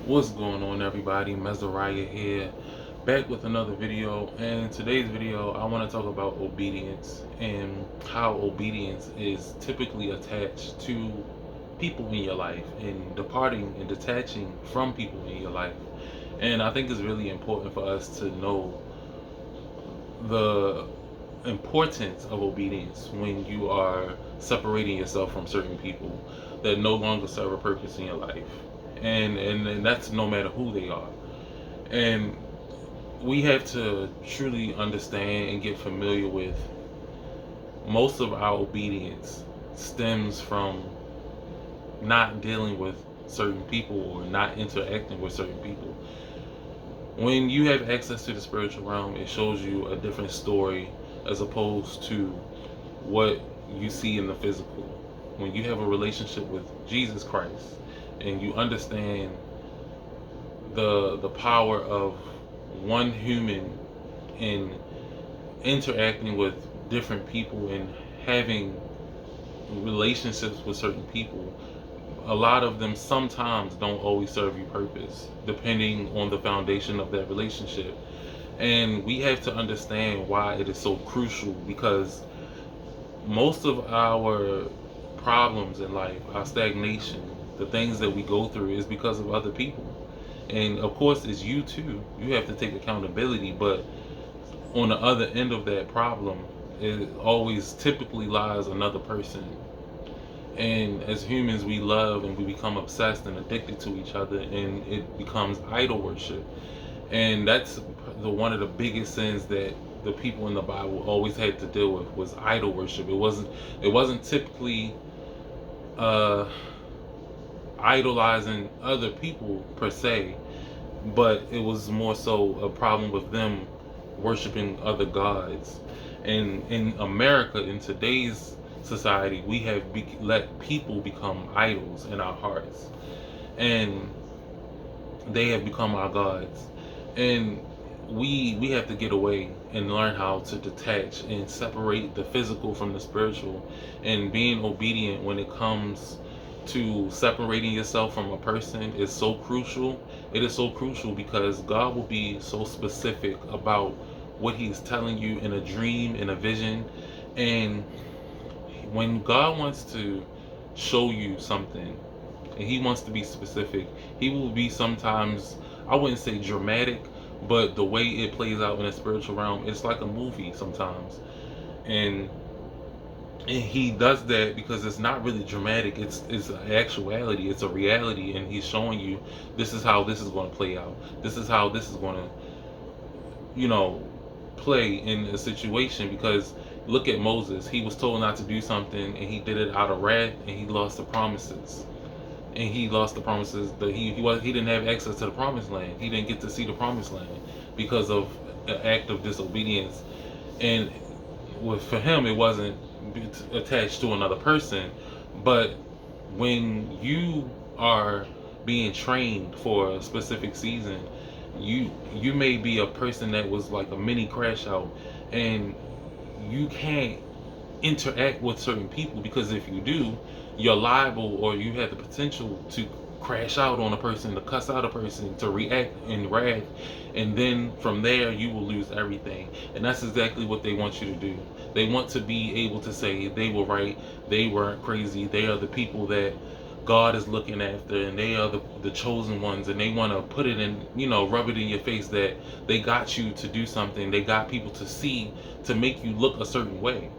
What's going on, everybody? Mezariah here, back with another video. And today's video, I want to talk about obedience and how obedience is typically attached to people in your life and departing and detaching from people in your life. And I think it's really important for us to know the importance of obedience when you are separating yourself from certain people that no longer serve a purpose in your life. And that's no matter who they are. And we have to truly understand and get familiar with most of our obedience stems from not dealing with certain people or not interacting with certain people. When you have access to the spiritual realm, it shows you a different story as opposed to what you see in the physical. When you have a relationship with Jesus Christ and you understand the power of one human in interacting with different people and having relationships with certain people, a lot of them sometimes don't always serve you purpose depending on the foundation of that relationship. And we have to understand why it is so crucial, because most of our problems in life, our stagnation, the things that we go through, is because of other people. And of course, it's you too. You have to take accountability, but on the other end of that problem, it always typically lies another person. And as humans, we love and we become obsessed and addicted to each other, and it becomes idol worship. And that's the one of the biggest sins that the people in the Bible always had to deal with, was idol worship. It wasn't typically uh, idolizing other people per se, but it was more so a problem with them worshiping other gods. And in America, in today's society, we have let people become idols in our hearts, and they have become our gods. And we have to get away and learn how to detach and separate the physical from the spiritual, and being obedient when it comes to separating yourself from a person is so crucial. It is so crucial because God will be so specific about what he's telling you in a dream, in a vision. And when God wants to show you something and he wants to be specific, he will be sometimes, I wouldn't say dramatic, but the way it plays out in the spiritual realm, it's like a movie sometimes. And he does that because it's not really dramatic. It's an actuality. It's a reality, and he's showing you this is how this is going to play out. This is how this is going to, you know, play in a situation. Because look at Moses. He was told not to do something, and he did it out of wrath, and he lost the promises. And he lost the promises. That he didn't have access to the promised land. He didn't get to see the promised land because of an act of disobedience. And for him, it wasn't attached to another person. But when you are being trained for a specific season, you may be a person that was like a mini crash out, and you can't interact with certain people, because if you do, you're liable, or you have the potential to crash out on a person, to cuss out a person, to react in wrath, and then from there you will lose everything. And that's exactly what they want you to do. They want to be able to say they were right, they weren't crazy, they are the people that God is looking after, and they are the chosen ones, and they want to put it in, rub it in your face that they got you to do something, they got people to see, to make you look a certain way.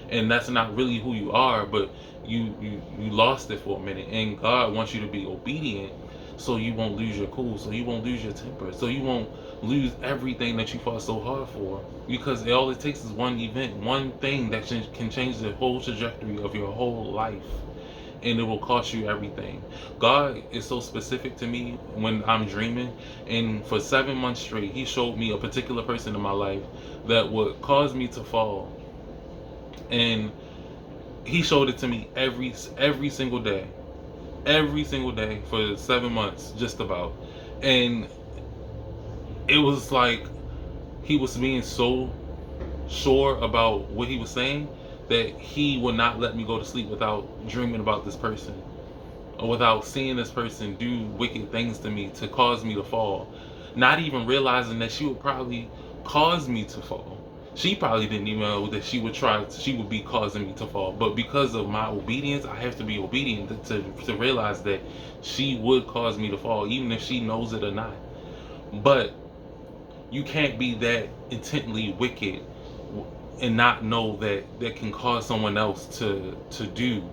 And that's not really who you are, but you lost it for a minute. And God wants you to be obedient, so you won't lose your cool, so you won't lose your temper, so you won't lose everything that you fought so hard for. Because all it takes is one event, one thing that can change the whole trajectory of your whole life, and it will cost you everything. God is so specific to me when I'm dreaming, and for 7 months straight, he showed me a particular person in my life that would cause me to fall. And he showed it to me every single day for 7 months, just about. And it was like he was being so sure about what he was saying that he would not let me go to sleep without dreaming about this person. or without seeing this person do wicked things to me to cause me to fall, not even realizing that she would probably cause me to fall. She probably didn't even know that she would be causing me to fall. But because of my obedience, I have to be obedient to realize that she would cause me to fall, even if she knows it or not. But you can't be that intently wicked and not know that that can cause someone else to do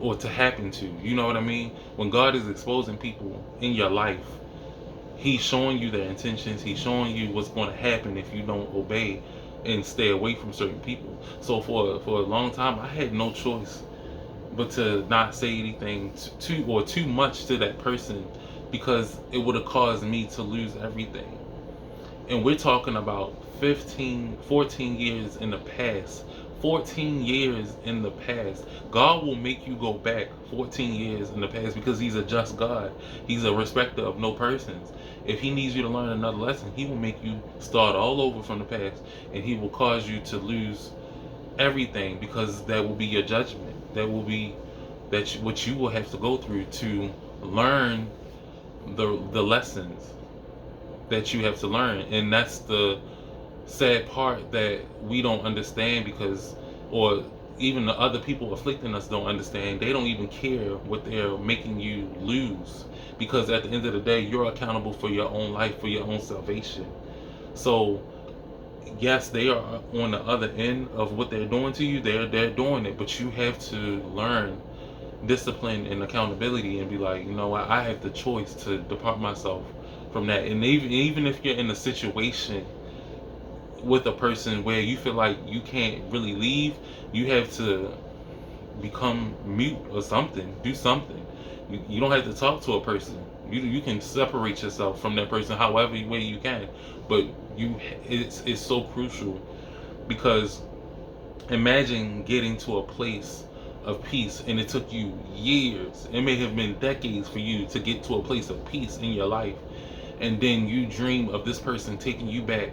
or to happen to. You know what I mean? When God is exposing people in your life, He's showing you their intentions. He's showing you what's going to happen if you don't obey and stay away from certain people. So for a long time, I had no choice but to not say anything too much to that person, because it would have caused me to lose everything. And we're talking about 15, 14 years in the past. 14 years in the past. God will make you go back 14 years in the past because He's a just God. He's a respecter of no persons. If He needs you to learn another lesson, He will make you start all over from the past, and He will cause you to lose everything, because that will be your judgment. That will be what you will have to go through to learn the lessons that you have to learn. And that's the sad part that we don't understand, because, or even the other people afflicting us don't understand. They don't even care what they're making you lose, because at the end of the day, you're accountable for your own life, for your own salvation. So yes, they are on the other end of what they're doing to you. They're doing it, but you have to learn discipline and accountability and be like, you know what, I have the choice to depart myself from that. And even if you're in a situation with a person where you feel like you can't really leave, you have to become mute or something. Do something. You don't have to talk to a person. You can separate yourself from that person however way you can. But it's so crucial, because imagine getting to a place of peace and it took you years. It may have been decades for you to get to a place of peace in your life, and then you dream of this person taking you back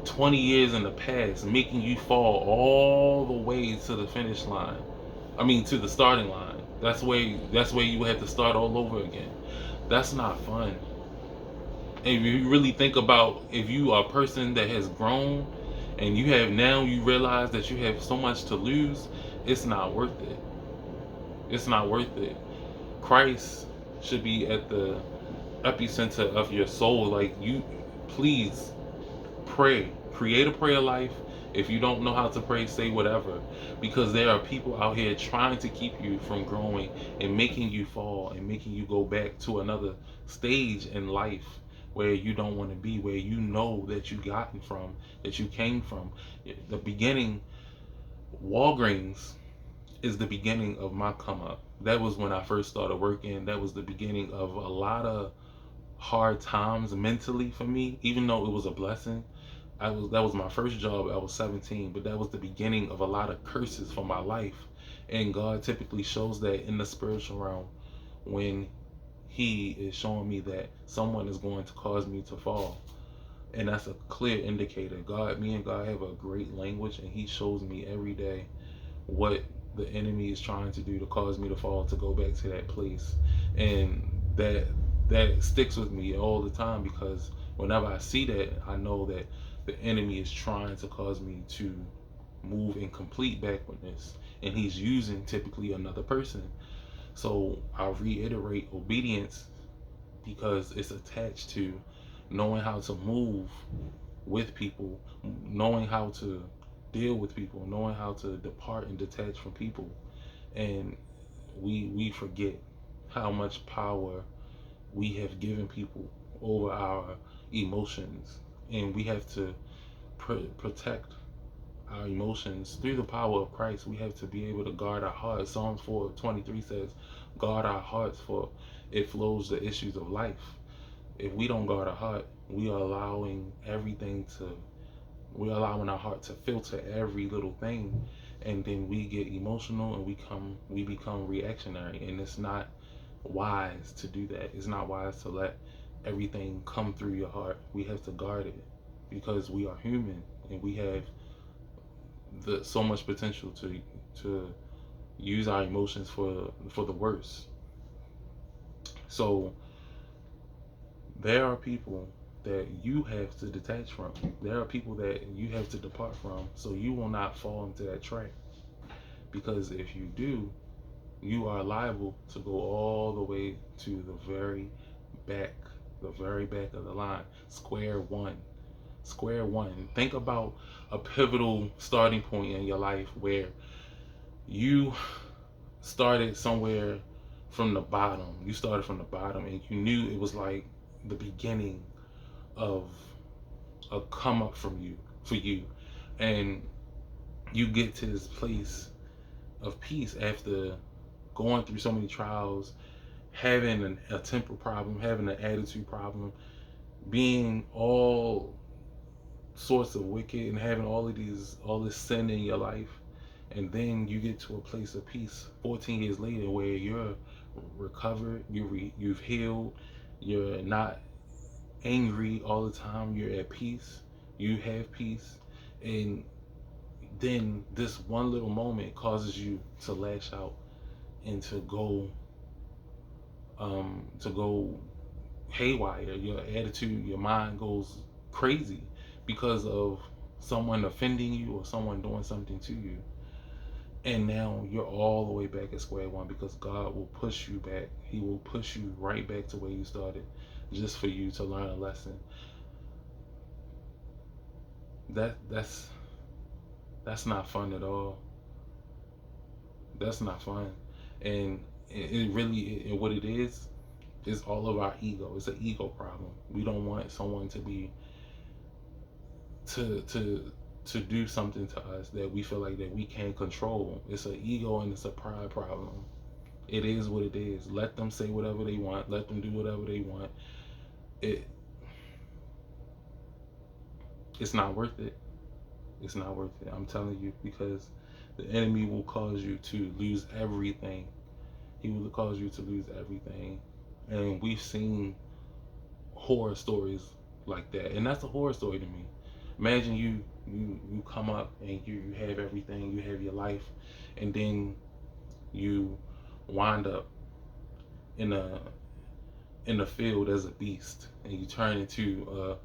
20 years in the past, making you fall all the way to the finish line. I mean, to the starting line. That's where you have to start all over again. That's not fun. And if you really think about, if you are a person that has grown and you realize that you have so much to lose, it's not worth it. It's not worth it. Christ should be at the epicenter of your soul. Like, you, please pray. Create a prayer life. If you don't know how to pray, say whatever. Because there are people out here trying to keep you from growing and making you fall and making you go back to another stage in life where you don't want to be, where you know that you came from. The beginning, Walgreens is the beginning of my come up. That was when I first started working. That was the beginning of a lot of hard times mentally for me, even though it was a blessing. That was my first job. I was 17, but that was the beginning of a lot of curses for my life. And God typically shows that in the spiritual realm when He is showing me that someone is going to cause me to fall. And that's a clear indicator. Me and God have a great language, and He shows me every day what the enemy is trying to do to cause me to fall, to go back to that place. And that sticks with me all the time, because whenever I see that, I know that the enemy is trying to cause me to move in complete backwardness, and he's using typically another person. So I'll reiterate obedience, because it's attached to knowing how to move with people, knowing how to deal with people, knowing how to depart and detach from people. And we forget how much power we have given people over our emotions, and we have to protect our emotions through the power of Christ. We have to be able to guard our hearts. Psalms 4:23 says, guard our hearts, for it flows the issues of life. If we don't guard our heart, we're allowing our heart to filter every little thing, and then we get emotional and we become reactionary. And it's not wise to do that. It's not wise to let everything come through your heart. We have to guard it, because we are human, and we have so much potential to use our emotions for the worst. So there are people that you have to detach from. There are people that you have to depart from, so you will not fall into that trap. Because if you do, you are liable to go all the way to back, the very back of the line, square one. Square one. Think about a pivotal starting point in your life where you started somewhere from the bottom. You started from the bottom and you knew it was like the beginning of a come up from you for you. And you get to this place of peace after going through so many trials, having a temper problem, having an attitude problem, being all sorts of wicked and having all this sin in your life, and then you get to a place of peace 14 years later where you're recovered, you've healed, you're not angry all the time, you're at peace, you have peace, and then this one little moment causes you to lash out and to go haywire. Your attitude, your mind goes crazy because of someone offending you or someone doing something to you. And now you're all the way back at square one because God will push you back. He will push you right back to where you started just for you to learn a lesson. That's not fun at all. That's not fun. And it really, and what it is all of our ego. It's an ego problem. We don't want someone to be to to to do something to us that we feel like that we can't control. It's an ego and it's a pride problem. It is what it is. Let them say whatever they want. Let them do whatever they want. It it's not worth it. It's not worth it. I'm telling you, because the enemy will cause you to lose everything. He will cause you to lose everything. And we've seen horror stories like that. And that's a horror story to me. Imagine you come up and you have everything, you have your life, and then you wind up in a field as a beast, and you turn into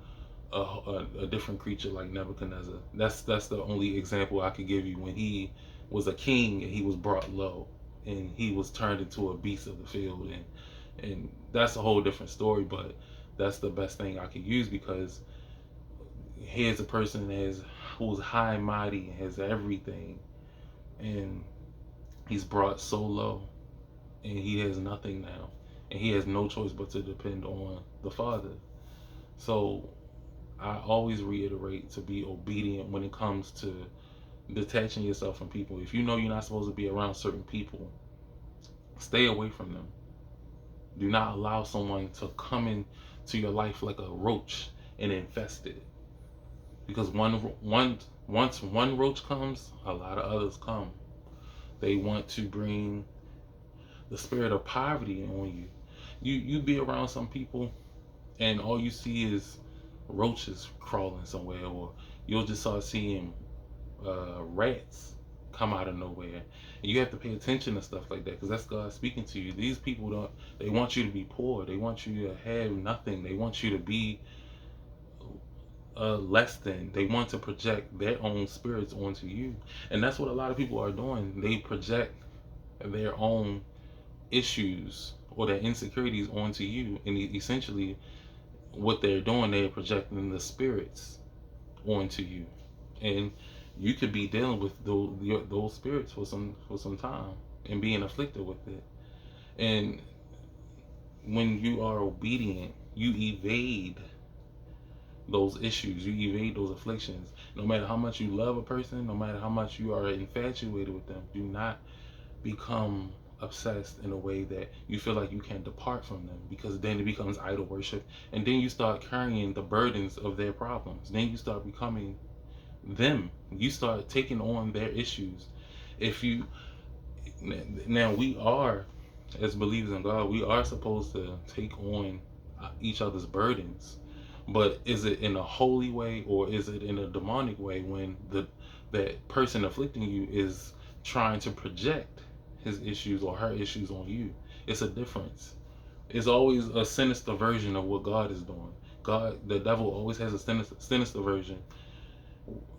a different creature like Nebuchadnezzar. That's the only example I could give you when he was a king and he was brought low and he was turned into a beast of the field, and that's a whole different story. But that's the best thing I could use because here's a person who's high and mighty and has everything, and he's brought so low, and he has nothing now, and he has no choice but to depend on the Father. So I always reiterate to be obedient when it comes to detaching yourself from people. If you know you're not supposed to be around certain people, stay away from them. Do not allow someone to come into your life like a roach and infest it. Because once one roach comes, a lot of others come. They want to bring the spirit of poverty on you. You be around some people and all you see is roaches crawling somewhere, or you'll just start seeing rats come out of nowhere. And you have to pay attention to stuff like that because that's God speaking to you. These people don't. They want you to be poor. They want you to have nothing. They want you to be less than. They want to project their own spirits onto you, and that's what a lot of people are doing. They project their own issues or their insecurities onto you, and essentially what they're doing, they're projecting the spirits onto you, and you could be dealing with those spirits for some time and being afflicted with it. And when you are obedient, you evade those issues, you evade those afflictions. No matter how much you love a person, no matter how much you are infatuated with them, do not become obsessed in a way that you feel like you can't depart from them, because then it becomes idol worship, and then you start carrying the burdens of their problems. Then you start becoming them. You start taking on their issues. If you Now we are, as believers in God, we are supposed to take on each other's burdens, but is it in a holy way or is it in a demonic way when the that person afflicting you is trying to project his issues or her issues on you? It's a difference. It's always a sinister version of what God is doing. The devil always has a sinister version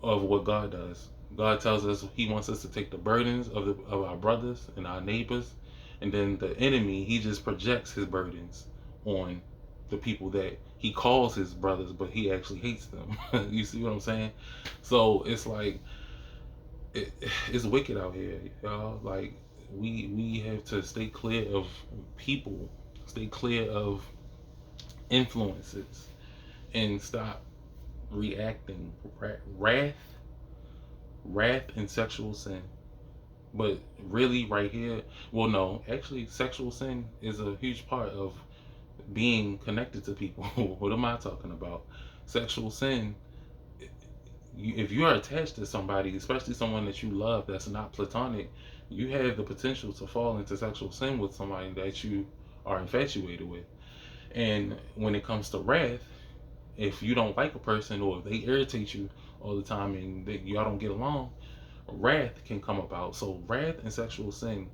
of what God does. God tells us He wants us to take the burdens of our brothers and our neighbors, and then the enemy, he just projects his burdens on the people that he calls his brothers, but he actually hates them. You see what I'm saying? So it's like it, it's wicked out here, y'all. Like we have to stay clear of people, stay clear of influences, and stop reacting. Wrath, wrath, and sexual sin. But really, right here, well, no, actually, sexual sin is a huge part of being connected to people. What am I talking about? Sexual sin, if you are attached to somebody, especially someone that you love that's not platonic, you have the potential to fall into sexual sin with somebody that you are infatuated with. And when it comes to wrath, if you don't like a person or if they irritate you all the time and y'all don't get along, wrath can come about. So wrath and sexual sin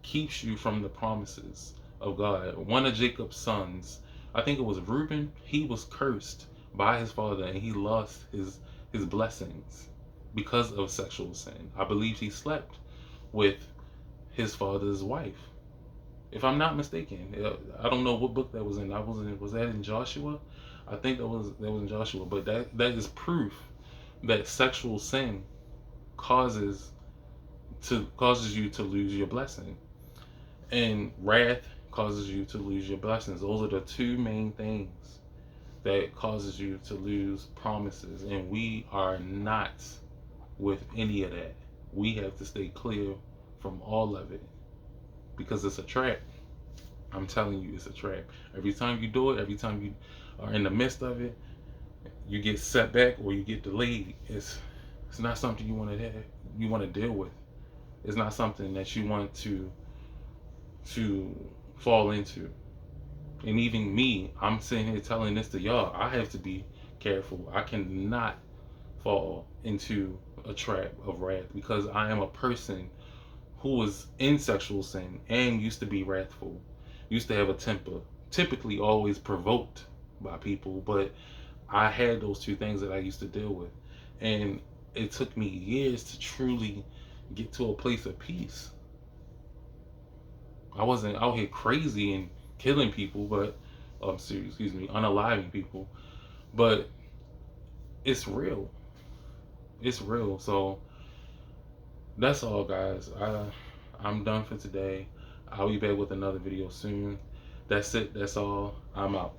keeps you from the promises of God. One of Jacob's sons, I think it was Reuben, he was cursed by his father and he lost his blessings because of sexual sin. I believe he slept with his father's wife. If I'm not mistaken, I don't know what book that was in. Was that in Joshua? I think that was in Joshua. But that is proof that sexual sin causes causes you to lose your blessing, and wrath causes you to lose your blessings. Those are the two main things that causes you to lose promises, and we are not with any of that. We have to stay clear from all of it because it's a trap. I'm telling you, it's a trap. Every time you do it, every time you are in the midst of it, you get set back or you get delayed. It's not something you want to deal with. It's not something that you want to fall into. And even me, I'm sitting here telling this to y'all. I have to be careful. I cannot fall into a trap of wrath because I am a person who was in sexual sin and used to be wrathful, used to have a temper, typically always provoked by people, but I had those two things that I used to deal with. And it took me years to truly get to a place of peace. I wasn't out here crazy and killing people, but excuse me, unaliving people. But it's real. It's real. So that's all, guys. I'm done for today. I'll be back with another video soon. That's it. That's all. I'm out.